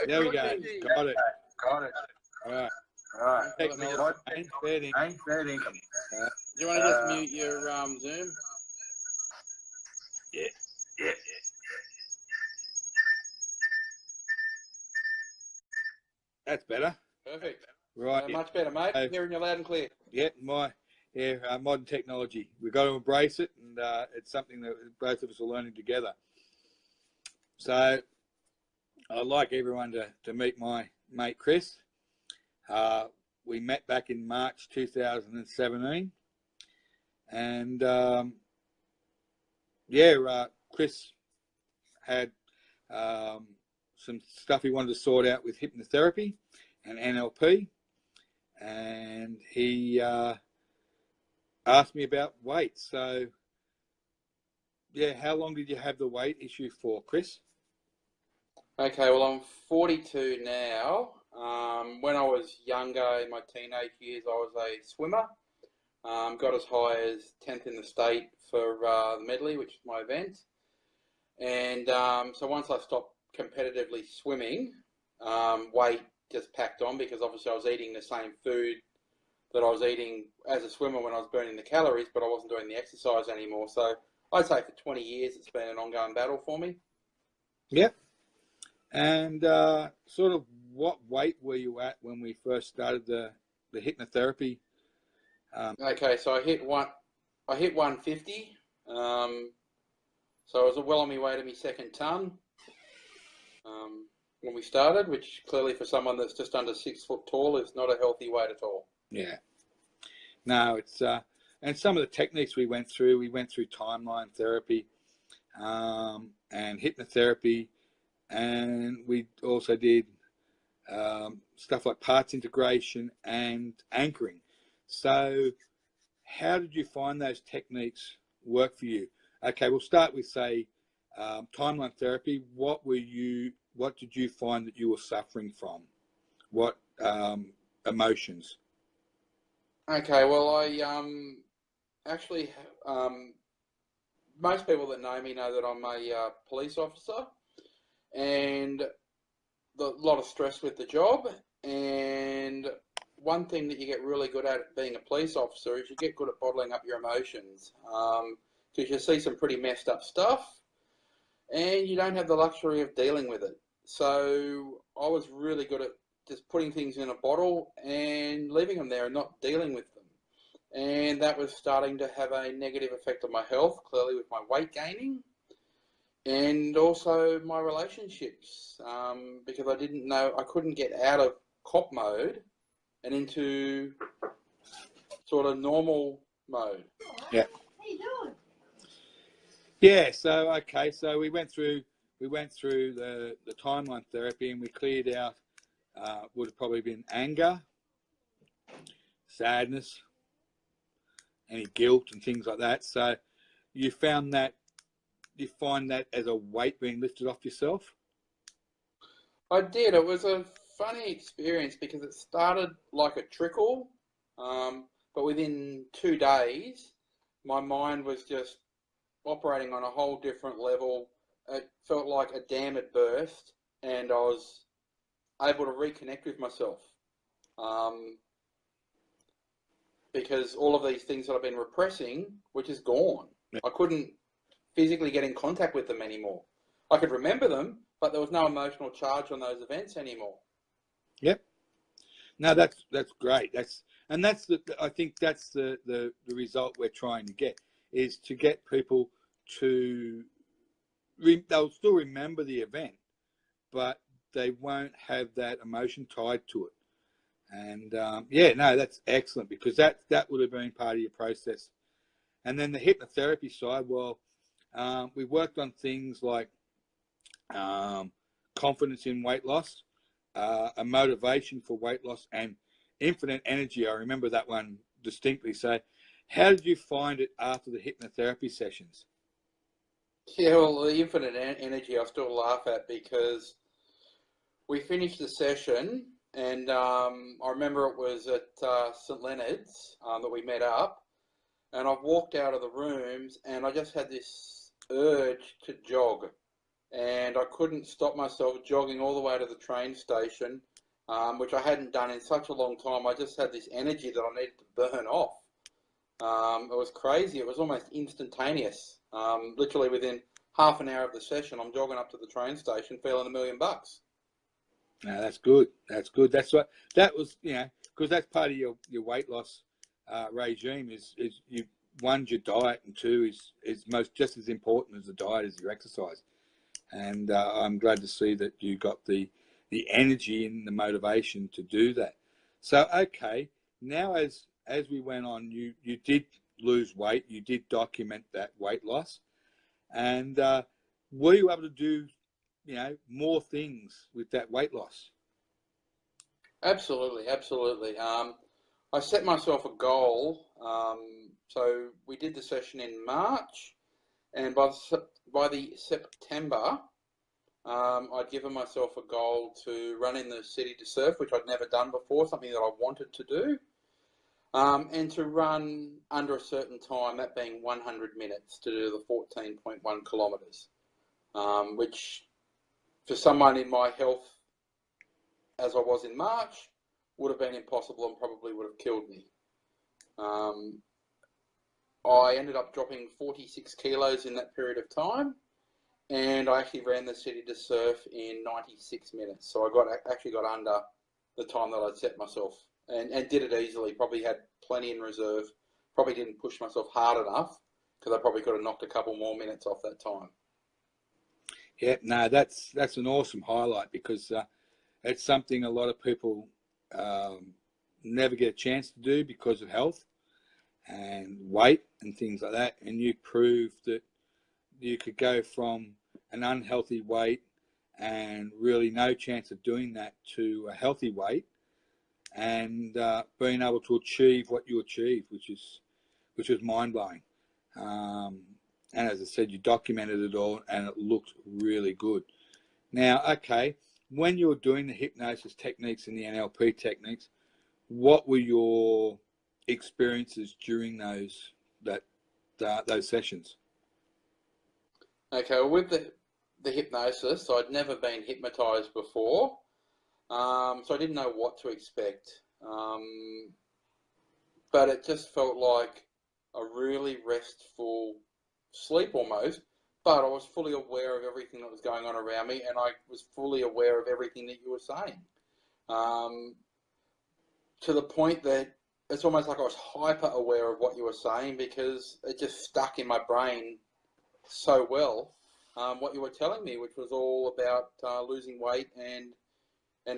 There we go. Got it. Got it. All right. All right. Technology. Fair income. Ain't fair income. Do you want to just mute your Zoom? Yeah. That's better. Perfect. Right. Much better, mate. Hearing you loud and clear. Yeah, modern technology. We've got to embrace it, and it's something that both of us are learning together. So I'd like everyone to meet my mate Chris. We met back in March 2017, and Chris had some stuff he wanted to sort out with hypnotherapy and NLP, and he asked me about weight. So yeah, how long did you have the weight issue for, Chris? Okay, well, I'm 42 now. When I was younger, in my teenage years, I was a swimmer. Got as high as 10th in the state for the medley, which is my event. And so once I stopped competitively swimming, weight just packed on, because obviously I was eating the same food that I was eating as a swimmer when I was burning the calories, but I wasn't doing the exercise anymore. So I'd say for 20 years, it's been an ongoing battle for me. Yep. And sort of what weight were you at when we first started the hypnotherapy? Okay, so I hit 150. So I was well on my way to my second ton when we started, which clearly for someone that's just under 6 foot tall is not a healthy weight at all. Yeah. No, it's and some of the techniques we went through timeline therapy and hypnotherapy, and we also did stuff like parts integration and anchoring. So how did you find those techniques work for you? Okay, we'll start with, say, timeline therapy. What did you find that you were suffering from? What emotions? Okay, well, I actually, most people that know me know that I'm a police officer, and a lot of stress with the job. And one thing that you get really good at being a police officer is you get good at bottling up your emotions, because you see some pretty messed up stuff, and you don't have the luxury of dealing with it. So I was really good at just putting things in a bottle and leaving them there and not dealing with them. And that was starting to have a negative effect on my health, clearly with my weight gaining, and also my relationships, because I couldn't get out of cop mode and into sort of normal mode. Yeah. How you doing? Yeah, so okay, so we went through the timeline therapy, and we cleared out would have probably been anger, sadness, any guilt and things like that. So you find that as a weight being lifted off yourself? I did. It was a funny experience because it started like a trickle, but within 2 days, my mind was just operating on a whole different level. It felt like a dam had burst, and I was able to reconnect with myself, because all of these things that I've been repressing were just gone. Yeah. I couldn't physically get in contact with them anymore. I could remember them, but there was no emotional charge on those events anymore. Yep. No, that's great. I think that's the result we're trying to get, is to get people to they'll still remember the event, but they won't have that emotion tied to it. And that's excellent, because that would have been part of your process. And then the hypnotherapy side, well, we worked on things like confidence in weight loss, a motivation for weight loss, and infinite energy. I remember that one distinctly. So how did you find it after the hypnotherapy sessions? Yeah, well, the infinite energy I still laugh at, because we finished the session, and I remember it was at St Leonard's that we met up, and I walked out of the rooms and I just had this urge to jog. and I couldn't stop myself jogging all the way to the train station, which I hadn't done in such a long time. I just had this energy that I needed to burn off. It was crazy. It was almost instantaneous. Literally within half an hour of the session, I'm jogging up to the train station feeling $1,000,000. No, that's good. That's good. That's what that was. Because that's part of your weight loss regime. Is you one, your diet, and two is just as important as the diet as your exercise. And I'm glad to see that you got the energy and the motivation to do that. So okay, now as we went on, you did lose weight. You did document that weight loss, and were you able to do more things with that weight loss? Absolutely, absolutely. I set myself a goal. So we did the session in March, and by the September, I'd given myself a goal to run in the city to surf, which I'd never done before, something that I wanted to do, and to run under a certain time, that being 100 minutes, to do the 14.1 kilometres, which for someone in my health as I was in March would have been impossible and probably would have killed me. I ended up dropping 46 kilos in that period of time, and I actually ran the city to surf in 96 minutes. So I actually got under the time that I'd set myself, and did it easily. Probably had plenty in reserve. Probably didn't push myself hard enough, because I probably could have knocked a couple more minutes off that time. Yeah, no, that's an awesome highlight, because it's something a lot of people never get a chance to do because of health and weight and things like that. And you proved that you could go from an unhealthy weight and really no chance of doing that to a healthy weight, and being able to achieve what you achieved, which was mind blowing. And as I said, you documented it all, and it looked really good. Now, okay, when you were doing the hypnosis techniques and the NLP techniques, what were your experiences during those sessions? Okay, well, with the hypnosis, I'd never been hypnotized before, so I didn't know what to expect. But it just felt like a really restful sleep almost, but I was fully aware of everything that was going on around me, and I was fully aware of everything that you were saying, to the point that it's almost like I was hyper aware of what you were saying, because it just stuck in my brain so well, what you were telling me, which was all about losing weight and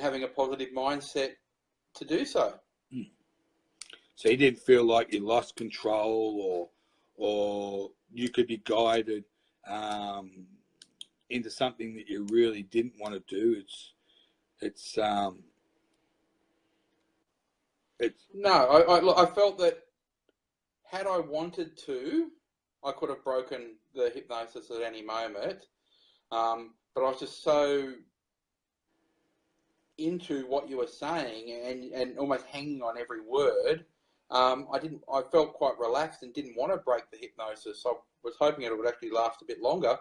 having a positive mindset to do so. So you didn't feel like you lost control, or you could be guided into something that you really didn't want to do. No, I felt that had I wanted to, I could have broken the hypnosis at any moment. But I was just so into what you were saying, and almost hanging on every word. I felt quite relaxed and didn't want to break the hypnosis. I was hoping it would actually last a bit longer,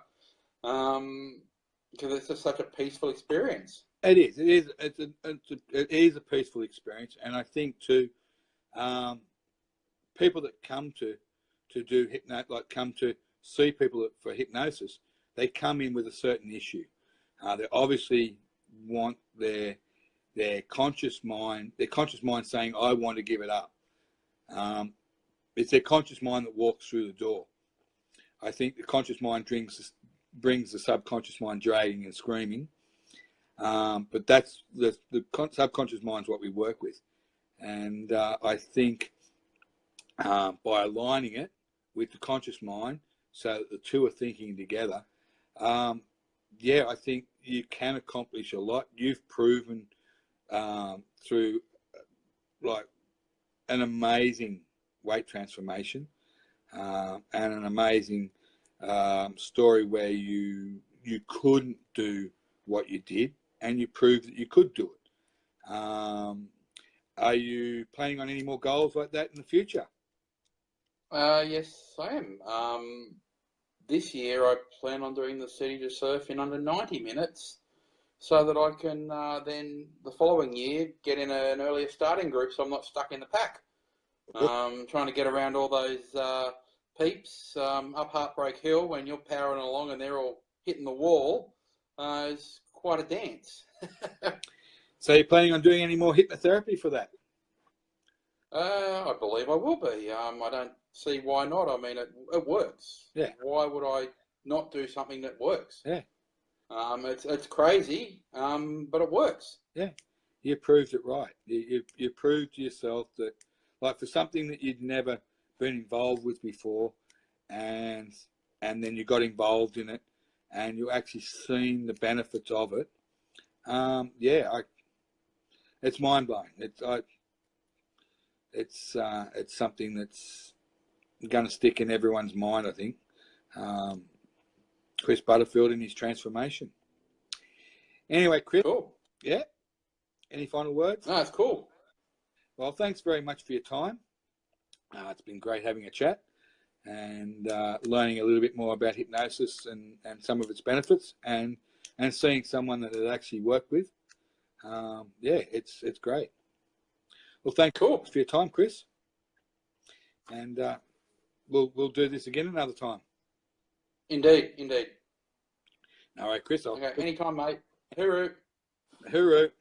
because it's just such a peaceful experience. It is. It is a peaceful experience, and I think too, people that come to do come to see people for hypnosis, they come in with a certain issue. They obviously want their conscious mind saying, "I want to give it up." It's their conscious mind that walks through the door. I think the conscious mind brings the subconscious mind dragging and screaming. But that's the subconscious mind is what we work with. And I think by aligning it with the conscious mind, so that the two are thinking together, I think you can accomplish a lot. You've proven through an amazing weight transformation, and an amazing story where you couldn't do what you did, and you proved that you could do it. Are you planning on any more goals like that in the future? Yes, I am. this year I plan on doing the City to Surf in under 90 minutes so that I can then the following year get in an earlier starting group so I'm not stuck in the pack. Trying to get around all those peeps up Heartbreak Hill when you're powering along and they're all hitting the wall is quite a dance. So you're planning on doing any more hypnotherapy for that? I believe I will be. I don't see why not. I mean, it works. Yeah. Why would I not do something that works? Yeah. It's crazy, but it works. Yeah. You proved it right. You proved to yourself that, like, for something that you'd never been involved with before, and then you got involved in it, and you actually seen the benefits of it. It's mind blowing. It's something that's going to stick in everyone's mind, I think. Chris Butterfield and his transformation. Anyway, Chris. Cool. Yeah. Any final words? No, it's cool. Well, thanks very much for your time. It's been great having a chat and learning a little bit more about hypnosis and some of its benefits, and seeing someone that it actually worked with. It's great. Well, thanks for your time, Chris. And we'll do this again another time. Indeed. All right, Chris. Okay, anytime, mate. Hooroo. Hooroo.